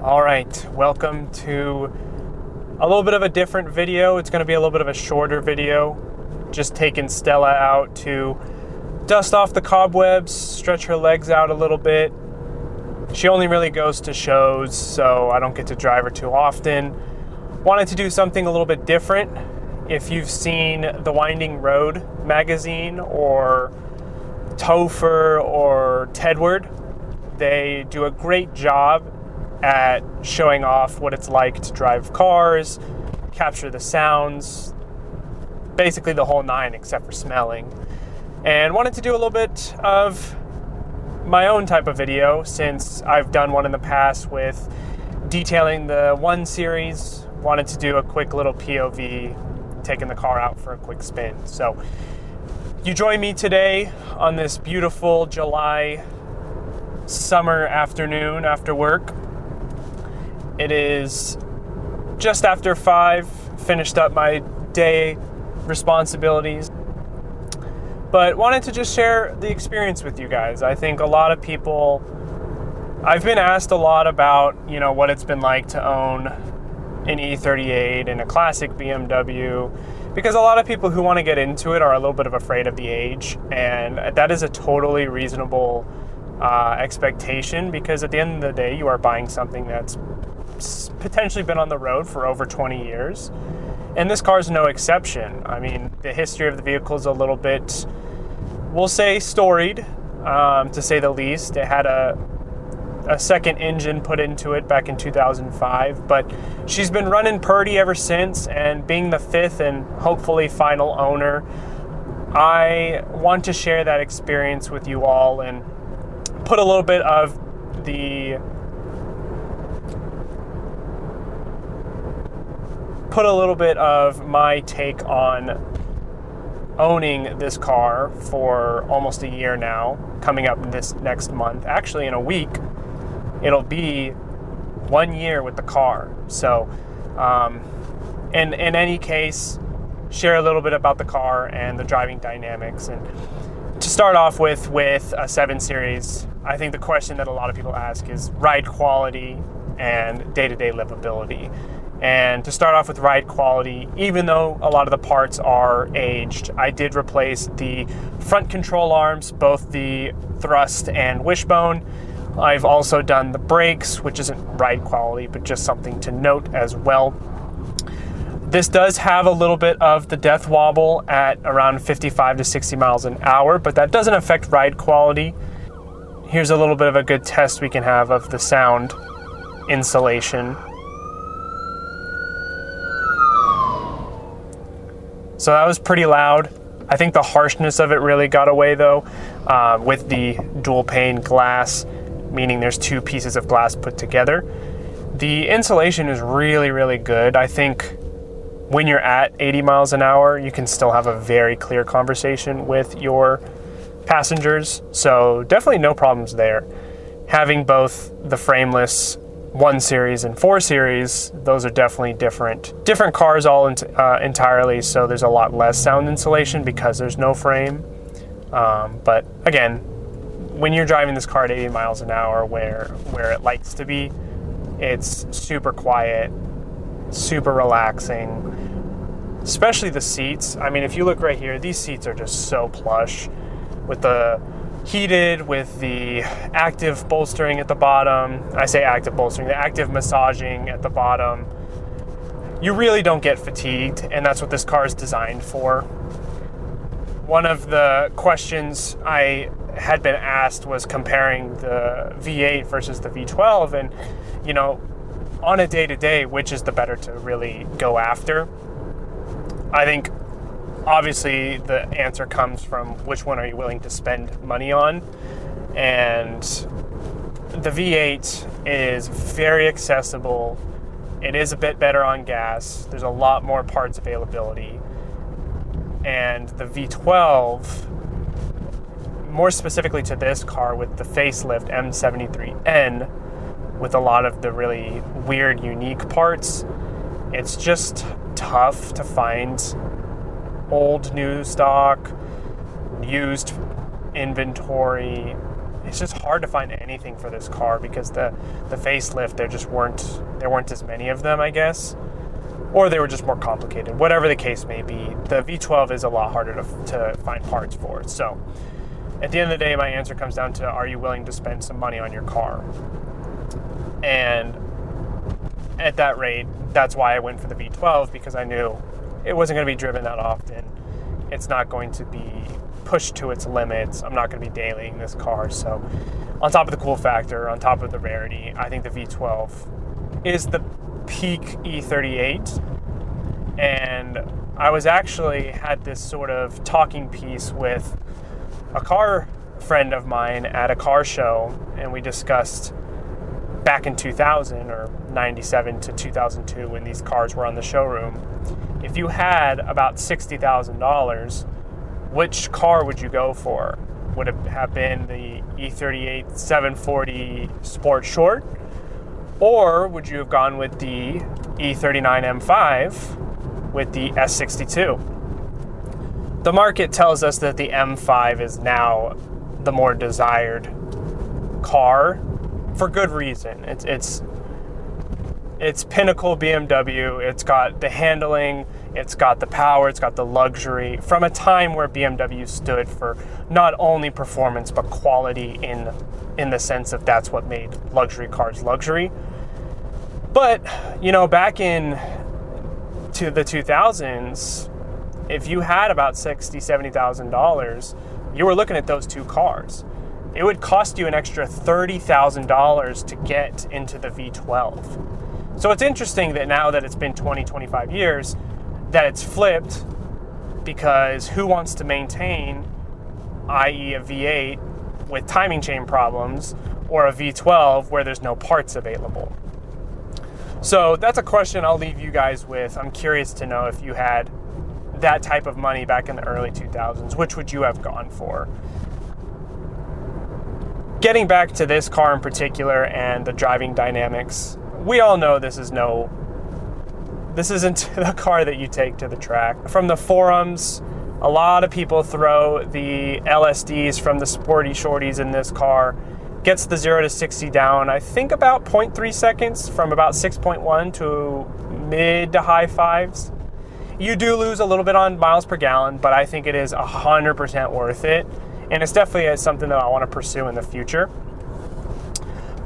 All right, welcome to a little bit of a different video. It's going to be a little bit of a shorter video, just taking Stella out to dust off the cobwebs, stretch her legs out a little bit. She only really goes to shows, so I don't get to drive her too often. Wanted to do something a little bit different. If you've seen the Winding Road magazine or Topher or Tedward, they do a great job at showing off what it's like to drive cars, capture the sounds, basically the whole nine except for smelling. And wanted to do a little bit of my own type of video, since I've done one in the past with detailing the 1 Series. Wanted to do a quick little POV, taking the car out for a quick spin. So you join me today on this beautiful July summer afternoon after work. It is just after 5, finished up my day responsibilities, but wanted to just share the experience with you guys. I think a lot of people, I've been asked a lot about, what it's been like to own an E38 and a classic BMW, because a lot of people who want to get into it are a little bit of afraid of the age, and that is a totally reasonable expectation, because at the end of the day, you are buying something that's potentially been on the road for over 20 years. And this car is no exception. I mean, the history of the vehicle is a little bit, we'll say, storied, to say the least. It had a second engine put into it back in 2005, but she's been running purdy ever since, and being the 5th and hopefully final owner, I want to share that experience with you all and put a little bit of my take on owning this car for almost a year now, coming up this next month. Actually, in a week, it'll be 1 year with the car. So, in any case, share a little bit about the car and the driving dynamics. And to start off with a 7 Series, I think the question that a lot of people ask is ride quality and day-to-day livability. And to start off with ride quality, even though a lot of the parts are aged, I did replace the front control arms, both the thrust and wishbone. I've also done the brakes, which isn't ride quality, but just something to note as well. This does have a little bit of the death wobble at around 55 to 60 miles an hour, but that doesn't affect ride quality. Here's a little bit of a good test we can have of the sound insulation. So that was pretty loud. I think the harshness of it really got away though, with the dual pane glass, meaning there's 2 pieces of glass put together. The insulation is really, really good. I think when you're at 80 miles an hour, you can still have a very clear conversation with your passengers. So definitely no problems there. Having both the frameless 1 Series and 4 Series, those are definitely different cars all entirely, so there's a lot less sound insulation because there's no frame. But again, when you're driving this car at 80 miles an hour where it likes to be, it's super quiet, super relaxing, especially the seats. I mean, if you look right here, these seats are just so plush, with the heated, with the active bolstering at the bottom. I say active bolstering, the active massaging at the bottom. You really don't get fatigued, and that's what this car is designed for. One of the questions I had been asked was comparing the V8 versus the V12, and on a day-to-day, which is the better to really go after? I think obviously the answer comes from which one are you willing to spend money on, and the V8 is very accessible. It is a bit better on gas. There's a lot more parts availability. And the V12, more specifically to this car with the facelift M73N, with a lot of the really weird, unique parts, it's just tough to find old new stock, used inventory, it's just hard to find anything for this car because the facelift, there weren't as many of them, I guess, or they were just more complicated. Whatever the case may be, the V12 is a lot harder to find parts for. So at the end of the day, my answer comes down to, are you willing to spend some money on your car? And at that rate, that's why I went for the V12, because I knew it wasn't going to be driven that often. It's not going to be pushed to its limits. I'm not going to be dailying this car. So on top of the cool factor, on top of the rarity, I think the V12 is the peak E38. And I was actually had this sort of talking piece with a car friend of mine at a car show, and we discussed back in 2000 or 97 to 2002 when these cars were on the showroom. If you had about $60,000, which car would you go for? Would it have been the E38 750 Sport Short? Or would you have gone with the E39 M5 with the S62? The market tells us that the M5 is now the more desired car for good reason. It's pinnacle BMW. It's got the handling, it's got the power, it's got the luxury from a time where BMW stood for not only performance but quality in the sense of that's what made luxury cars luxury. But, you know, back in to the 2000s, if you had about $60,000, $70,000, you were looking at those two cars. It would cost you an extra $30,000 to get into the V12. So it's interesting that now that it's been 20, 25 years, that it's flipped, because who wants to maintain, i.e. a V8 with timing chain problems, or a V12 where there's no parts available? So that's a question I'll leave you guys with. I'm curious to know, if you had that type of money back in the early 2000s, which would you have gone for? Getting back to this car in particular and the driving dynamics, we all know this isn't the car that you take to the track. From the forums, a lot of people throw the LSDs from the sporty shorties in this car. Gets the 0 to 60 down, I think about 0.3 seconds, from about 6.1 to mid to high fives. You do lose a little bit on miles per gallon, but I think it is 100% worth it. And it's definitely something that I want to pursue in the future.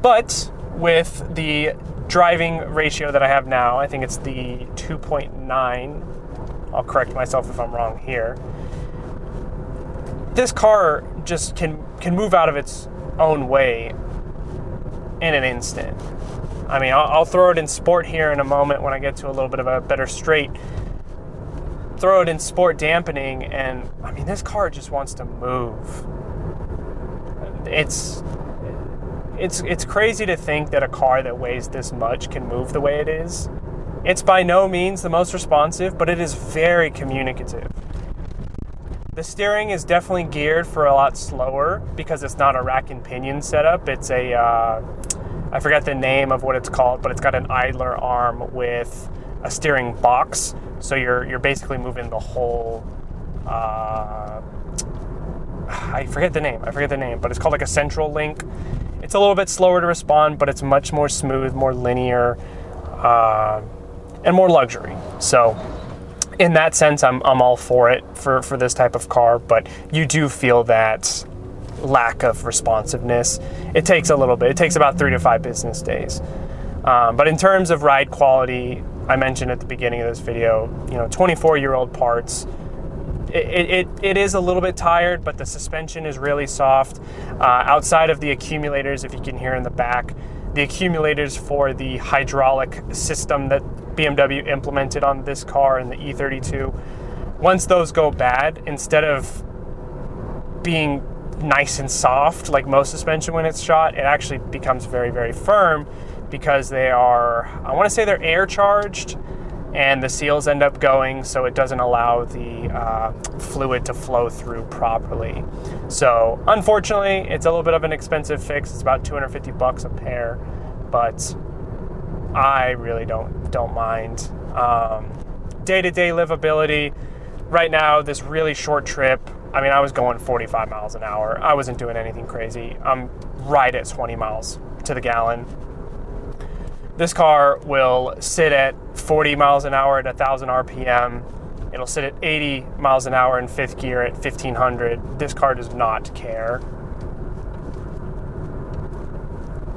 But with the driving ratio that I have now, I think it's the 2.9. I'll correct myself if I'm wrong here. This car just can move out of its own way in an instant. I mean, I'll throw it in sport here in a moment when I get to a little bit of a better straight. Throw it in sport dampening, and I mean, this car just wants to move. It's crazy to think that a car that weighs this much can move the way it is. It's by no means the most responsive, but it is very communicative. The steering is definitely geared for a lot slower because it's not a rack and pinion setup. It's a, I forget the name of what it's called, but it's got an idler arm with a steering box. So you're basically moving the whole, I forget the name, but it's called like a central link. It's a little bit slower to respond, but it's much more smooth, more linear, and more luxury. So in that sense, I'm all for it for this type of car, but you do feel that lack of responsiveness. It takes a little bit. It takes about 3 to 5 business days. But in terms of ride quality, I mentioned at the beginning of this video, 24-year-old parts. It is a little bit tired, but the suspension is really soft. Outside of the accumulators, if you can hear in the back, the accumulators for the hydraulic system that BMW implemented on this car in the E32, once those go bad, instead of being nice and soft like most suspension when it's shot, it actually becomes very, very firm, because they are, I want to say they're air charged, and the seals end up going, so it doesn't allow the fluid to flow through properly. So unfortunately, it's a little bit of an expensive fix. It's about $250 a pair, but I really don't mind. Day-to-day livability. Right now, this really short trip, I mean, I was going 45 miles an hour. I wasn't doing anything crazy. I'm right at 20 miles to the gallon. This car will sit at 40 miles an hour at 1,000 RPM. It'll sit at 80 miles an hour in fifth gear at 1,500. This car does not care.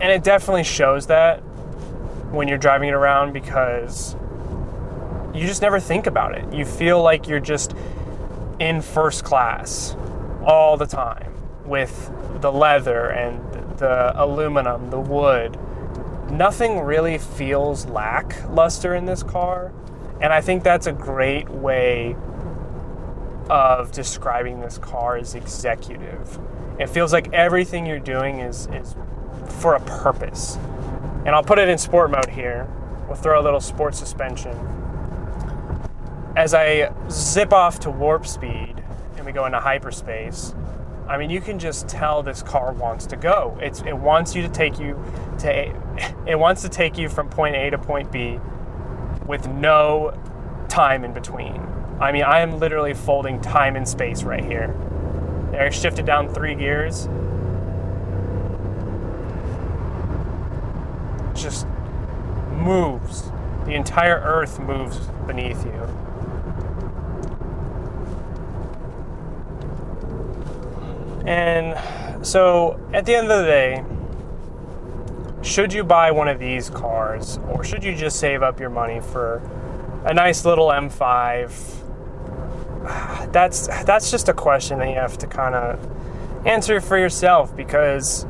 And it definitely shows that when you're driving it around, because you just never think about it. You feel like you're just in first class all the time with the leather and the aluminum, the wood. Nothing really feels lackluster in this car. And I think that's a great way of describing this car as executive. It feels like everything you're doing is for a purpose. And I'll put it in sport mode here. We'll throw a little sport suspension. As I zip off to warp speed and we go into hyperspace, I mean, you can just tell this car wants to go. It wants you to take you to it wants to take you from point A to point B with no time in between. I mean, I am literally folding time and space right here. There, I shifted down 3 gears. Just moves. The entire earth moves beneath you. And so at the end of the day, should you buy one of these cars, or should you just save up your money for a nice little M5? That's just a question that you have to kind of answer for yourself, because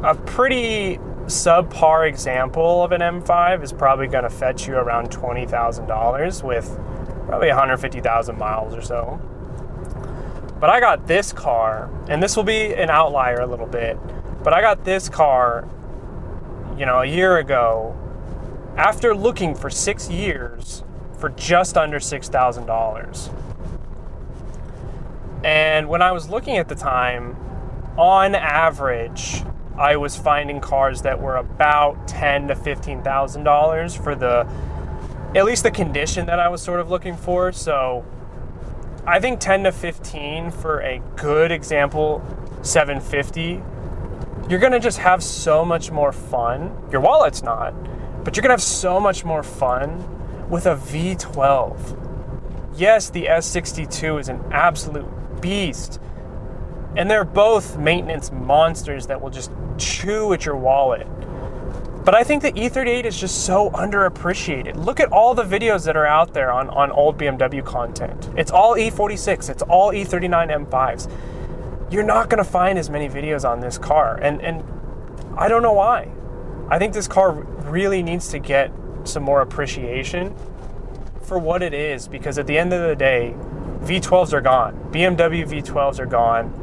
a pretty subpar example of an M5 is probably going to fetch you around $20,000 with probably 150,000 miles or so. But I got this car, and this will be an outlier a little bit, but I got this car, a year ago, after looking for 6 years for just under $6,000. And when I was looking at the time, on average, I was finding cars that were about $10,000 to $15,000 for at least the condition that I was sort of looking for. So I think 10 to 15 for a good example 750, you're going to just have so much more fun. Your wallet's not, but you're going to have so much more fun with a V12. Yes, the S62 is an absolute beast, and they're both maintenance monsters that will just chew at your wallet. But I think the E38 is just so underappreciated. Look at all the videos that are out there on old BMW content. It's all E46, it's all E39 M5s. You're not gonna find as many videos on this car, and I don't know why. I think this car really needs to get some more appreciation for what it is, because at the end of the day, V12s are gone. BMW V12s are gone.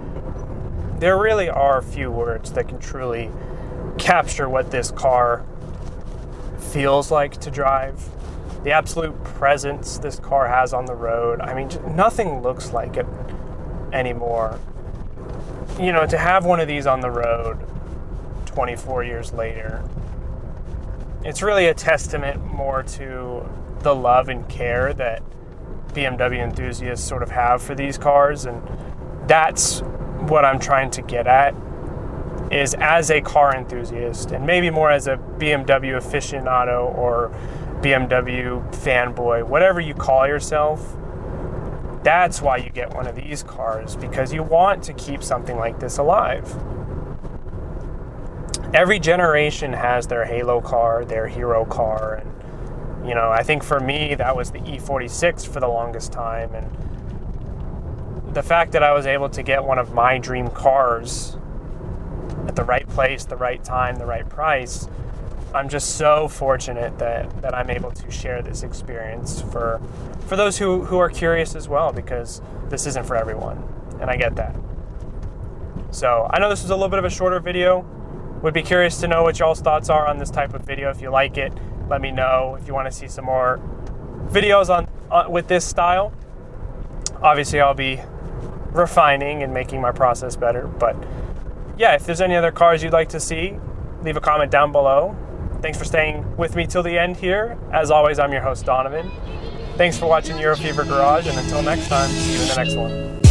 There really are few words that can truly capture what this car feels like to drive. The absolute presence this car has on the road. I mean, nothing looks like it anymore. To have one of these on the road 24 years later, it's really a testament more to the love and care that BMW enthusiasts sort of have for these cars. And that's what I'm trying to get at, is as a car enthusiast, and maybe more as a BMW aficionado or BMW fanboy, whatever you call yourself, that's why you get one of these cars, because you want to keep something like this alive. Every generation has their halo car, their hero car, and I think for me that was the E46 for the longest time. And the fact that I was able to get one of my dream cars at the right place, the right time, the right price, I'm just so fortunate that I'm able to share this experience for those who are curious as well, because this isn't for everyone, and I get that. So I know this was a little bit of a shorter video. Would be curious to know what y'all's thoughts are on this type of video. If you like it, let me know. If you want to see some more videos on with this style, obviously I'll be refining and making my process better. But yeah, if there's any other cars you'd like to see, leave a comment down below. Thanks for staying with me till the end here. As always, I'm your host, Donovan. Thanks for watching Eurofever Garage, and until next time, see you in the next one.